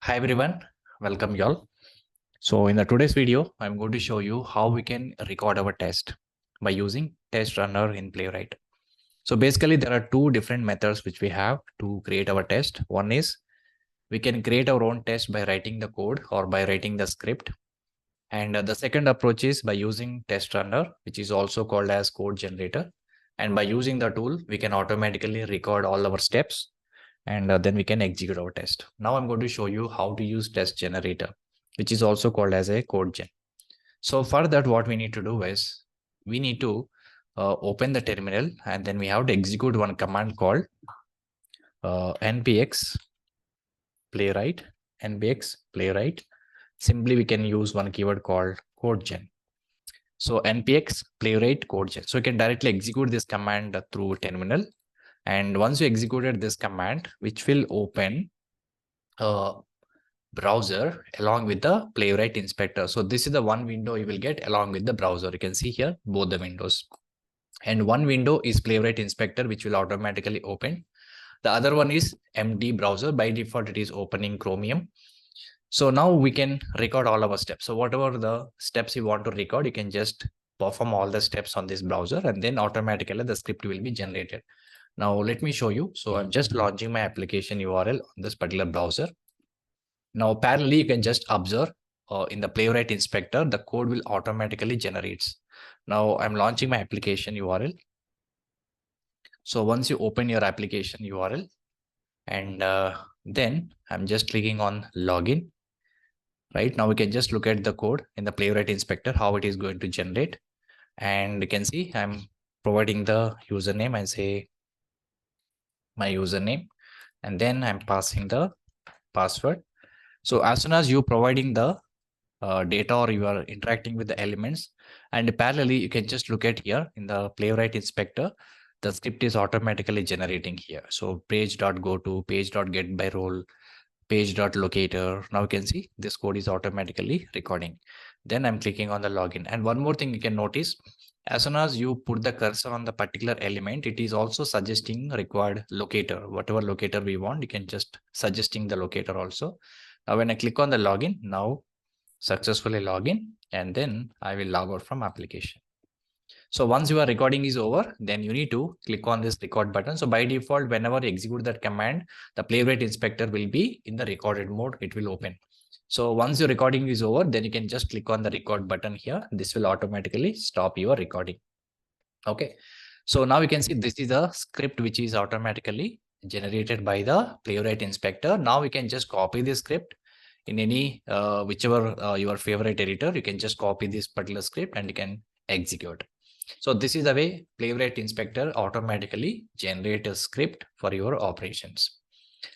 Hi everyone, welcome y'all. So in the today's video, I'm going to show you how we can record our test by using test runner in Playwright. So basically there are two different methods which we have to create our test. One is we can create our own test by writing the code or by writing the script. And the second approach is by using test runner, which is also called as code generator. And by using the tool, we can automatically record all our steps and then we can execute our test. Now I'm going to show you how to use test generator, which is also called as a Codegen. So for that, what we need to do is we need to open the terminal and then we have to execute one command called npx playwright. Simply we can use one keyword called Codegen. So npx playwright Codegen. So you can directly execute this command through terminal. And once you executed this command, which will open browser along with the Playwright inspector. So this is the one window you will get along with the browser. You can see here both the windows. And one window is Playwright inspector, which will automatically open. The other one is empty browser. By default, it is opening Chromium. So now we can record all our steps. So whatever the steps you want to record, you can just perform all the steps on this browser and then automatically the script will be generated. Now let me show you. So I'm just launching my application URL on this particular browser. Now parallelly, you can just observe in the Playwright inspector, the code will automatically generates. Now I'm launching my application URL. So once you open your application URL and then I'm just clicking on login. Right now we can just look at the code in the Playwright inspector, how it is going to generate. And you can see I'm providing the username and say my username, and then I'm passing the password. So as soon as you're providing the data or you are interacting with the elements, and parallelly, you can just look at here in the Playwright inspector, the script is automatically generating here. So page.goto, page.get by role, page.locator. Now you can see this code is automatically recording. Then I'm clicking on the login. And one more thing you can notice, as soon as you put the cursor on the particular element, it is also suggesting required locator. Whatever locator we want, you can just suggesting the locator also. Now when I click on the login, now successfully login, and then I will log out from application. So once your recording is over, then you need to click on this record button. So by default, whenever you execute that command, the Playwright inspector will be in the recorded mode. It will open. So once your recording is over, then you can just click on the record button here. This will automatically stop your recording. Okay. So now you can see this is a script which is automatically generated by the Playwright inspector. Now we can just copy this script in any whichever your favorite editor. You can just copy this particular script and you can execute. So this is the way Playwright inspector automatically generate a script for your operations.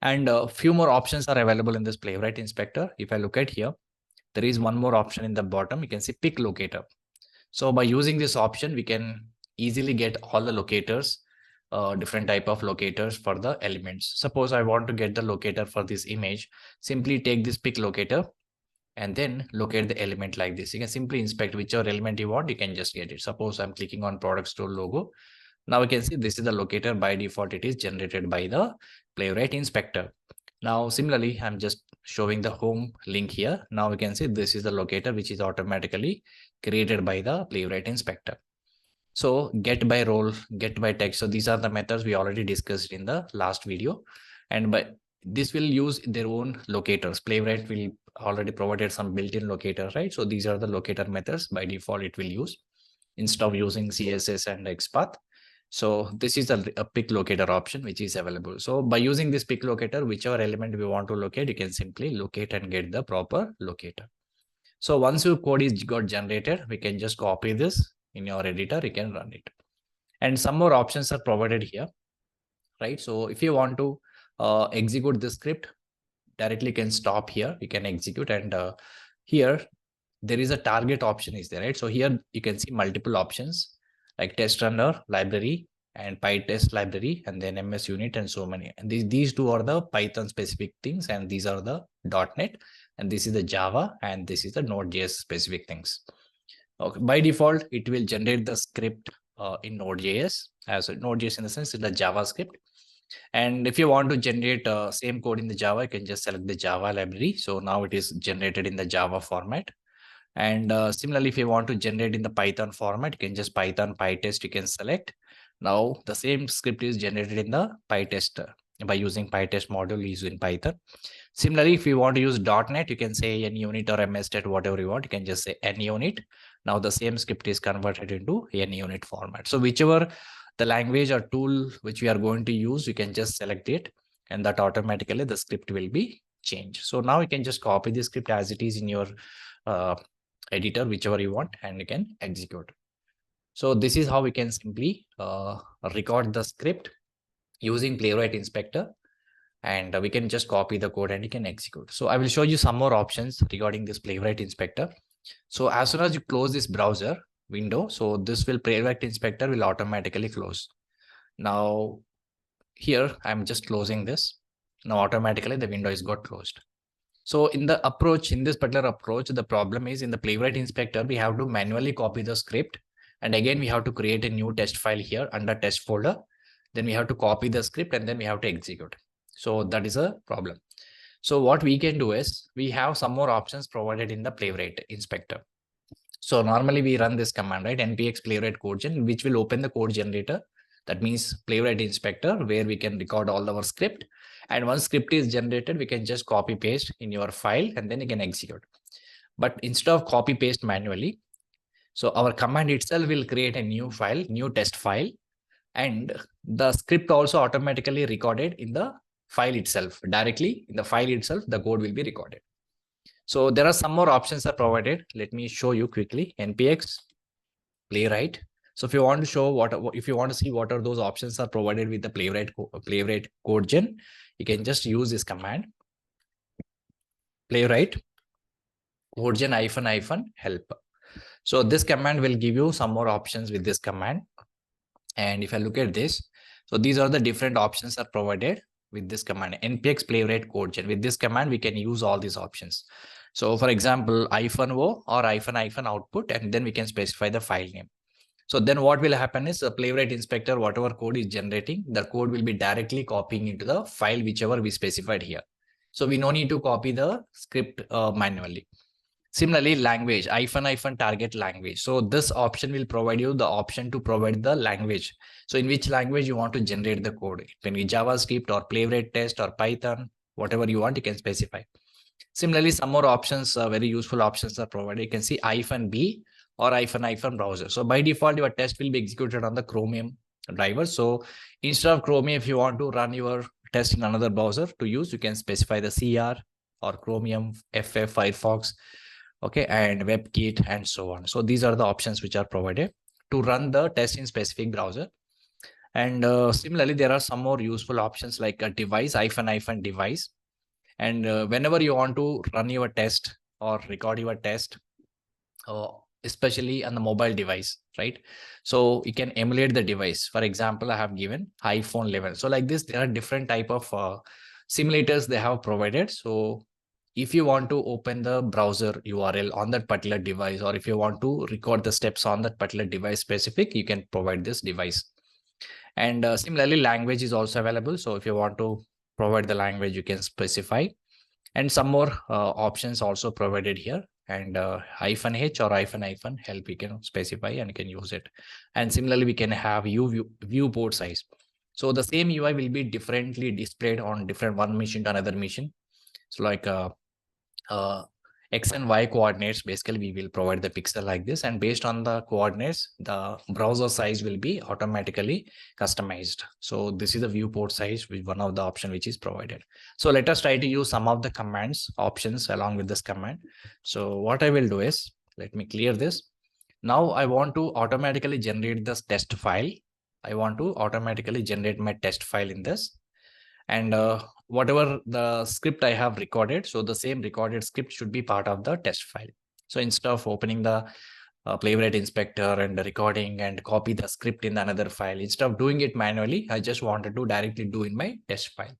And a few more options are available in this Playwright inspector. If I look at here, there is one more option in the bottom. You can see pick locator. So by using this option, we can easily get all the locators, different type of locators for the elements. Suppose I want to get the locator for this image, simply take this pick locator and then locate the element like this. You can simply inspect whichever element you want, you can just get it. Suppose I'm clicking on product store logo. Now you can see this is the locator. By default, it is generated by the Playwright inspector. Now, similarly, I'm just showing the home link here. Now we can see this is the locator, which is automatically created by the Playwright inspector. So get by role, get by text. So these are the methods we already discussed in the last video. And by this will use their own locators. Playwright will already provided some built-in locators, right? So these are the locator methods by default it will use instead of using CSS and XPath. So this is a pick locator option which is available. So by using this pick locator, whichever element we want to locate, you can simply locate and get the proper locator. So once your code is got generated, we can just copy this in your editor, you can run it. And some more options are provided here, right? So if you want to execute the script, directly can stop here, you can execute, and here there is a target option is there, right? So here you can see multiple options like test runner library and PyTest library and then MS unit and so many. And these two are the Python specific things and these are the .NET and this is the Java and this is the Node.js specific things. Okay, by default, it will generate the script in Node.js as Node.js in the sense it's the JavaScript. And if you want to generate same code in the Java, you can just select the Java library. So now it is generated in the Java format. And similarly, if you want to generate in the Python format, you can just Python PyTest, you can select. Now the same script is generated in the PyTest by using PyTest module using Python. Similarly, if you want to use .NET, you can say NUnit or MSTET, whatever you want. You can just say NUnit. Now the same script is converted into NUnit format. So whichever the language or tool which we are going to use, you can just select it, and that automatically the script will be changed. So now you can just copy the script as it is in your editor, whichever you want, and you can execute. So this is how we can simply record the script using Playwright Inspector, and we can just copy the code and you can execute. So I will show you some more options regarding this Playwright Inspector. So as soon as you close this browser window, so this will Playwright Inspector will automatically close. Now here I'm just closing this. Now automatically the window is got closed. So in the approach, in this particular approach, the problem is in the Playwright Inspector, we have to manually copy the script. And again, we have to create a new test file here under test folder. Then we have to copy the script and then we have to execute. So that is a problem. So what we can do is we have some more options provided in the Playwright Inspector. So normally we run this command, right? npx playwright codegen, which will open the code generator. That means Playwright Inspector, where we can record all our script. And once script is generated, we can just copy paste in your file and then you can execute. But instead of copy paste manually, so our command itself will create a new file, new test file, and the script also automatically recorded in the file itself. Directly in the file itself, the code will be recorded. So there are some more options are provided. Let me show you quickly. npx playwright. So if you want to show if you want to see what are those options are provided with the Playwright Codegen, you can just use this command, Playwright Codegen -- help. So this command will give you some more options with this command. And if I look at this, so these are the different options are provided with this command, npx playwright codegen. With this command, we can use all these options. So for example, -o or -- output, and then we can specify the file name. So then what will happen is the Playwright Inspector, whatever code is generating, the code will be directly copying into the file, whichever we specified here. So we no need to copy the script manually. Similarly, language, -- target language. So this option will provide you the option to provide the language. So in which language you want to generate the code. It can be JavaScript or Playwright test or Python, whatever you want, you can specify. Similarly, some more options, very useful options are provided. You can see -b or -- browser. So by default, your test will be executed on the Chromium driver. So instead of Chromium, if you want to run your test in another browser to use, you can specify the CR or Chromium, FF, Firefox, okay, and WebKit and so on. So these are the options which are provided to run the test in specific browser. And similarly, there are some more useful options like a device, -- device. And whenever you want to run your test or record your test, especially on the mobile device, right? So you can emulate the device. For example, I have given iPhone 11. So like this, there are different type of simulators they have provided. So if you want to open the browser URL on that particular device, or if you want to record the steps on that particular device specific, you can provide this device. And similarly, language is also available. So if you want to provide the language, you can specify. And some more options also provided here. And -h or -- help, you can specify and you can use it. And similarly, we can have viewport size. So the same UI will be differently displayed on different one machine to another machine. So like X and Y coordinates, basically we will provide the pixel like this, and based on the coordinates, the browser size will be automatically customized. So this is the viewport size, with one of the option which is provided. So let us try to use some of the commands options along with this command. So what I will do is, let me clear this. Now I want to automatically generate this test file. I want to automatically generate my test file in this. And whatever the script I have recorded, so the same recorded script should be part of the test file. So instead of opening the Playwright Inspector and recording and copy the script in another file, instead of doing it manually, I just wanted to directly do in my test file.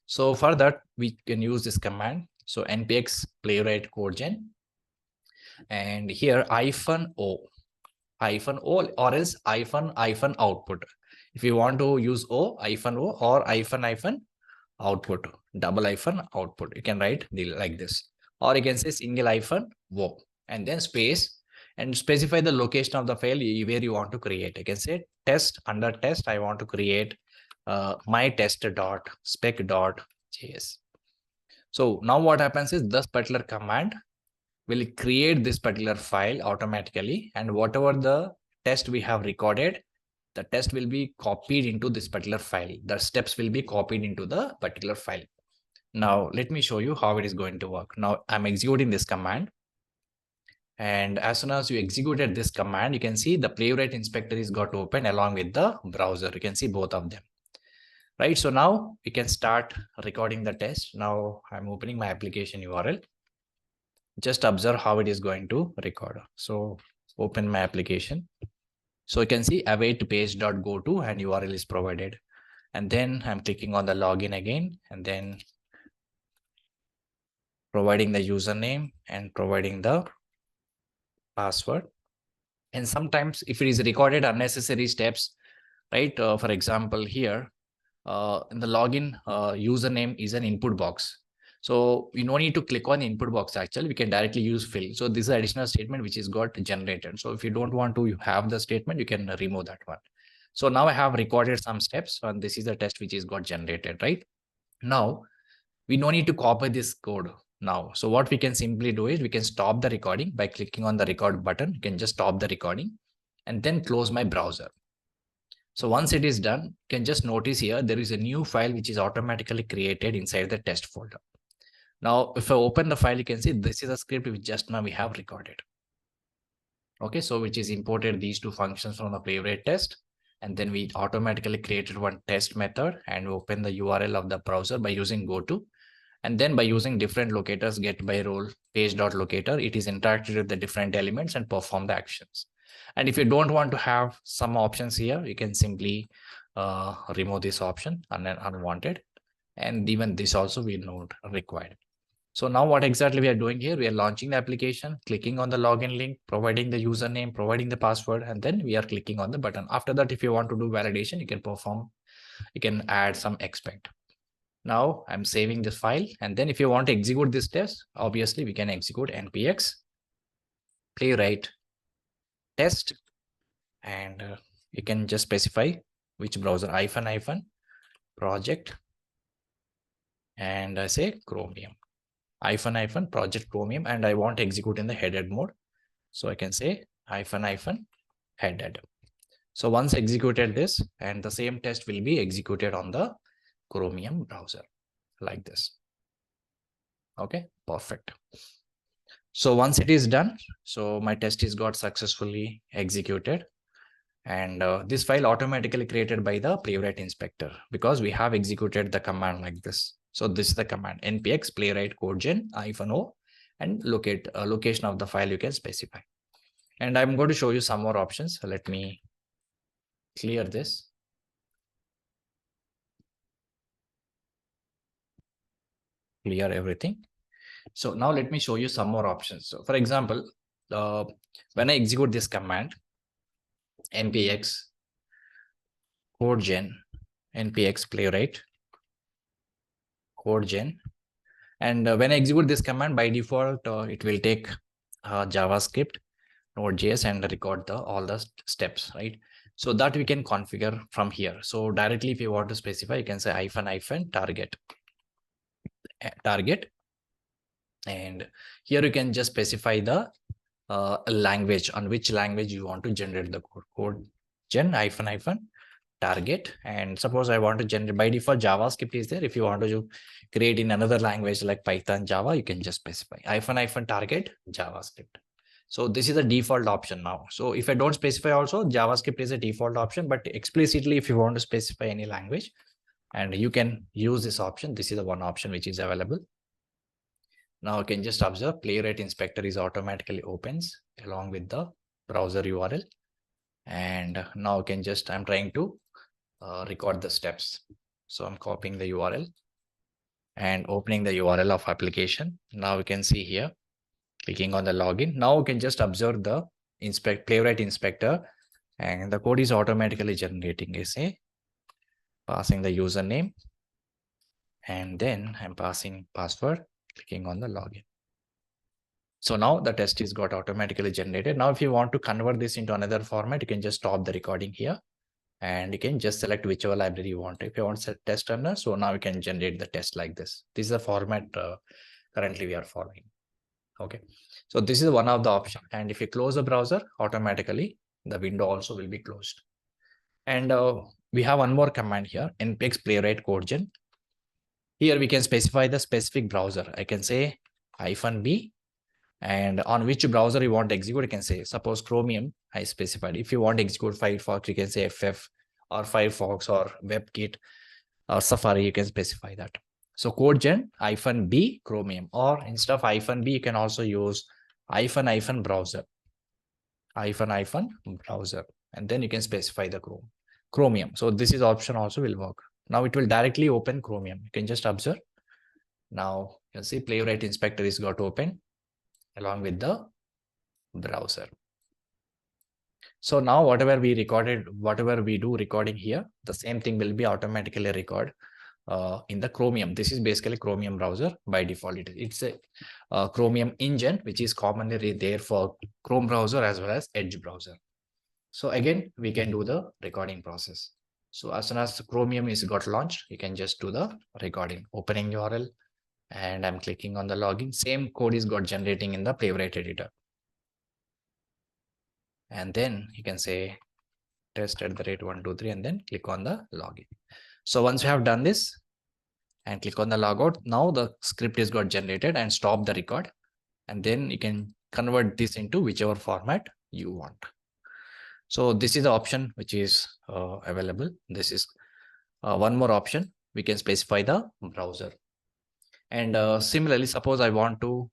So for that, we can use this command. So npx playwright codegen, and here -o or else -- output. If you want to use O or hyphen output, double hyphen output, you can write like this, or you can say single hyphen O and then space and specify the location of the file where you want to create. You can say test, under test, I want to create my test.spec.js. So now what happens is this particular command will create this particular file automatically, and whatever the test we have recorded, the test will be copied into this particular file. The steps will be copied into the particular file. Now, let me show you how it is going to work. Now, I'm executing this command. And as soon as you executed this command, you can see the Playwright inspector is got open along with the browser. You can see both of them. Right. So now we can start recording the test. Now I'm opening my application URL. Just observe how it is going to record. So open my application. So you can see await page.goto and URL is provided. And then I'm clicking on the login again and then providing the username and providing the password. And sometimes if it is recorded unnecessary steps, right? For example, here in the login username is an input box. So we no need to click on input box. Actually, we can directly use fill. So this is an additional statement which is got generated. So if you don't want to have the statement, you can remove that one. So now I have recorded some steps and this is the test which is got generated, right? Now we no need to copy this code now. So what we can simply do is we can stop the recording by clicking on the record button. You can just stop the recording and then close my browser. So once it is done, you can just notice here, there is a new file which is automatically created inside the test folder. Now, if I open the file, you can see this is a script which just now we have recorded. Okay, so which is imported these two functions from the Playwright test. And then we automatically created one test method and open the URL of the browser by using goto. And then by using different locators, get by role, page.locator, it is interacted with the different elements and perform the actions. And if you don't want to have some options here, you can simply remove this option and then unwanted. And even this also we not required. So now what exactly we are doing here, we are launching the application, clicking on the login link, providing the username, providing the password, and then we are clicking on the button. After that, if you want to do validation, you can add some expect. Now I'm saving this file. And then if you want to execute this test, obviously we can execute npx playwright test. And you can just specify which browser, hyphen project. And I say Chromium, hyphen project Chromium. And I want to execute in the headed mode. So I can say hyphen headed. So once executed this, and the same test will be executed on the Chromium browser like this. Okay, perfect. So once it is done, so my test is got successfully executed. And this file automatically created by the Playwright inspector because we have executed the command like this. So this is the command npx playwright codegen -o and location of the file you can specify. And I'm going to show you some more options. So let me clear this. Clear everything. So now let me show you some more options. So for example, when I execute this command, npx codegen npx playwright codegen, and when I execute this command, by default it will take JavaScript Node.js and record all the steps, right? So that we can configure from here. So directly if you want to specify, you can say hyphen target, and here you can just specify the language, on which language you want to generate the code gen hyphen target. And suppose I want to generate, by default JavaScript is there. If you want to create in another language like Python, Java, you can just specify hyphen target JavaScript. So this is a default option now. So if I don't specify also, JavaScript is a default option, but explicitly if you want to specify any language, and you can use this option, this is the one option which is available. Now you can just observe Playwright inspector is automatically opens along with the browser URL. And now you can just, I'm trying to record the steps. So I'm copying the URL and opening the URL of application. Now you can see here, clicking on the login. Now you can just observe the Playwright inspector, and the code is automatically generating. I say passing the username, and then I'm passing password, clicking on the login. So now the test is got automatically generated. Now, if you want to convert this into another format, you can just stop the recording here and you can just select whichever library you want. If you want to set test runner, so now you can generate the test like this. This is the format currently we are following. Okay. So this is one of the options. And if you close the browser, automatically the window also will be closed. And we have one more command here, npx playwright codegen. Here we can specify the specific browser. I can say -b, and on which browser you want to execute, you can say, suppose Chromium I specified. If you want to execute Firefox, you can say FF or Firefox or WebKit or Safari, you can specify that. So codegen -b Chromium, or instead of -b, you can also use -browser, -browser, and then you can specify the Chromium. So this is option also will work. Now it will directly open Chromium. You can just observe. Now you can see Playwright Inspector is got open along with the browser. So now whatever we recorded, whatever we do recording here, the same thing will be automatically record in the Chromium. This is basically Chromium browser by default. It's a Chromium engine, which is commonly there for Chrome browser as well as Edge browser. So again, we can do the recording process. So as soon as Chromium is got launched, you can just do the recording, opening URL, and I'm clicking on the login. Same code is got generating in the Playwright editor. And then you can say test@123 and then click on the login. So once you have done this and click on the logout, now the script is got generated and stop the record. And then you can convert this into whichever format you want. So this is the option which is available. This is one more option. We can specify the browser. And similarly, suppose I want to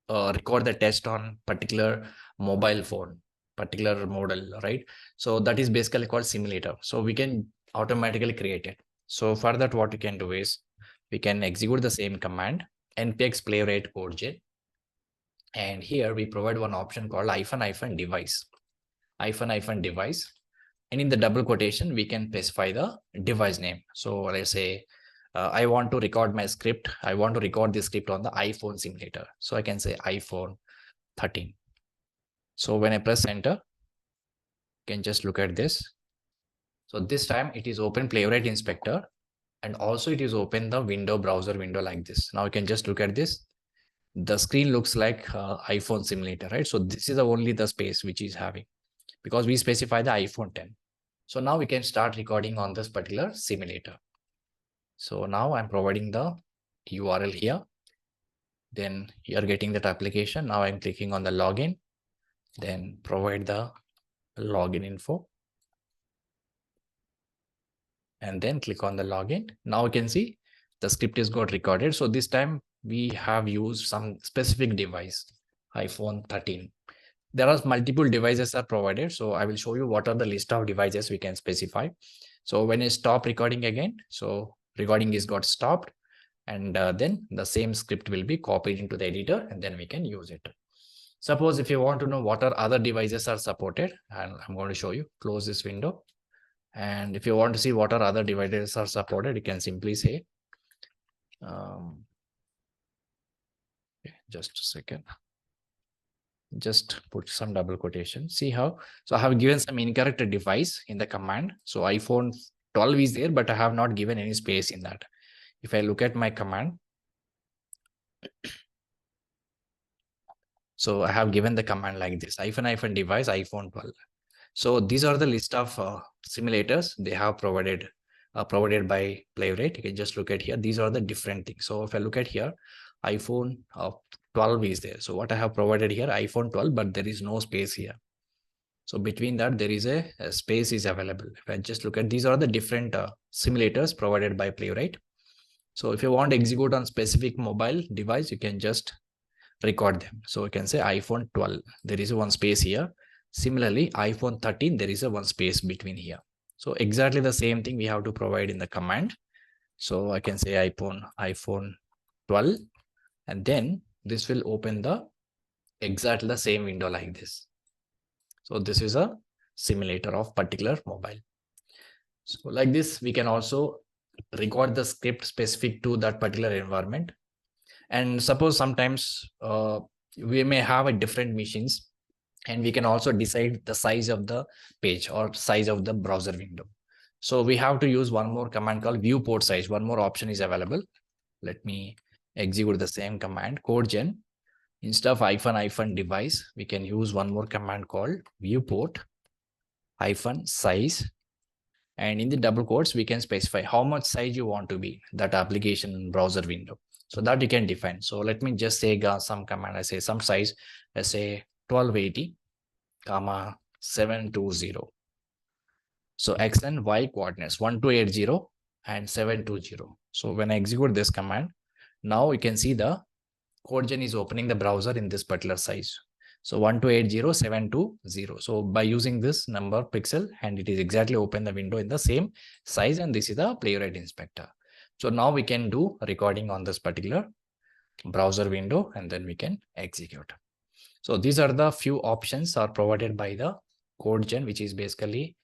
record the test on particular mobile phone, particular model, right? So that is basically called simulator. So we can automatically create it. So for that, what we can do is we can execute the same command, npx playwright codegen. And here we provide one option called -device, -device. And in the double quotation, we can specify the device name. So let's say I want to record my script. I want to record this script on the iPhone simulator. So I can say iPhone 13. So when I press enter, you can just look at this. So this time it is open Playwright Inspector, and also it is open the window browser window like this. Now you can just look at this. The screen looks like iPhone simulator, right? So this is only the space which is having, because we specify the iPhone 10. So now we can start recording on this particular simulator. So now I'm providing the URL here. Then you're getting that application. Now I'm clicking on the login, then provide the login info, and then click on the login. Now you can see the script is got recorded. So this time we have used some specific device, iPhone 13. There are multiple devices are provided. So I will show you what are the list of devices we can specify. So when I stop recording again, so recording is got stopped, and then the same script will be copied into the editor, and then we can use it. Suppose if you want to know what are other devices are supported, and I'm going to show you, close this window. And if you want to see what are other devices are supported, you can simply say, just a second, just put some double quotation. See how, so I have given some incorrect device in the command. So iPhone 12 is there, but I have not given any space in that. If I look at my command, so I have given the command like this, -device iPhone 12. So these are the list of simulators they have provided by Playwright. You can just look at here. These are the different things. So if I look at here, iPhone 12 is there. So what I have provided here, iPhone 12, but there is no space here. So between that, there is a space is available. If I just look at, these are the different simulators provided by Playwright. So if you want to execute on specific mobile device, you can just record them. So you can say iPhone 12, there is one space here. Similarly, iPhone 13, there is a one space between here. So exactly the same thing we have to provide in the command. So I can say iPhone 12, and then this will open the exactly the same window like this. So this is a simulator of particular mobile. So like this, we can also record the script specific to that particular environment. And suppose sometimes we may have a different machines, and we can also decide the size of the page or size of the browser window. So we have to use one more command called viewport size. One more option is available. Let me execute the same command, Codegen. Instead of --- device, we can use one more command called viewport -size. And in the double quotes, we can specify how much size you want to be that application browser window. So that you can define. So let me just say some command. I say some size, let's say 1280, 720. So X and Y coordinates 1280 and 720. So when I execute this command, now you can see the Codegen is opening the browser in this particular size. So 1280, 720. So by using this number pixel, and it is exactly open the window in the same size, and this is the Playwright inspector. So now we can do recording on this particular browser window, and then we can execute. So these are the few options are provided by the Codegen, which is basically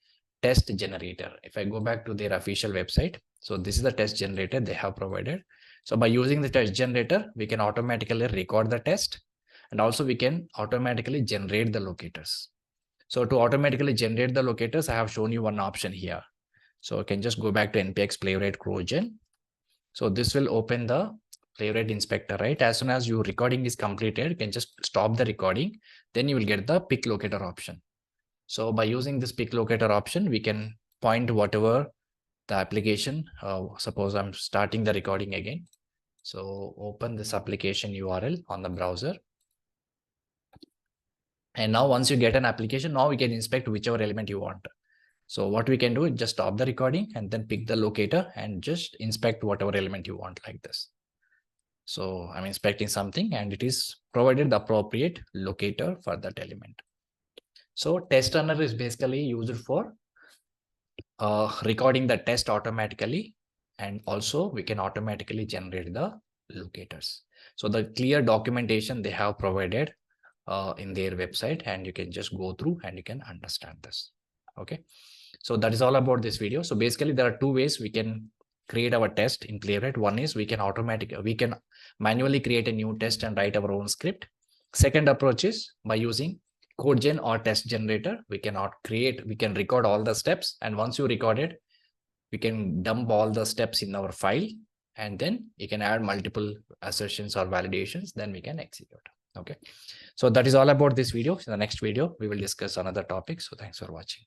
test generator. If I go back to their official website, so this is the test generator they have provided. So by using the test generator, we can automatically record the test, and also we can automatically generate the locators. So to automatically generate the locators, I have shown you one option here. So I can just go back to npx playwright Codegen. So this will open the Playwright inspector, right? As soon as your recording is completed, you can just stop the recording. Then you will get the pick locator option. So by using this pick locator option, we can point whatever the application. Suppose I'm starting the recording again. So open this application URL on the browser. And now once you get an application, now we can inspect whichever element you want. So what we can do is just stop the recording and then pick the locator and just inspect whatever element you want like this. So I'm inspecting something and it is provided the appropriate locator for that element. So test runner is basically used for recording the test automatically, and also we can automatically generate the locators. So the clear documentation they have provided in their website, and you can just go through and you can understand this. Okay, so that is all about this video. So basically there are two ways we can create our test in Playwright. One is we can manually create a new test and write our own script. Second approach is by using Codegen or test generator. We can record all the steps, and once you record it, we can dump all the steps in our file, and then you can add multiple assertions or validations, then we can execute. Okay, so that is all about this video. In the next video, we will discuss another topic. So thanks for watching.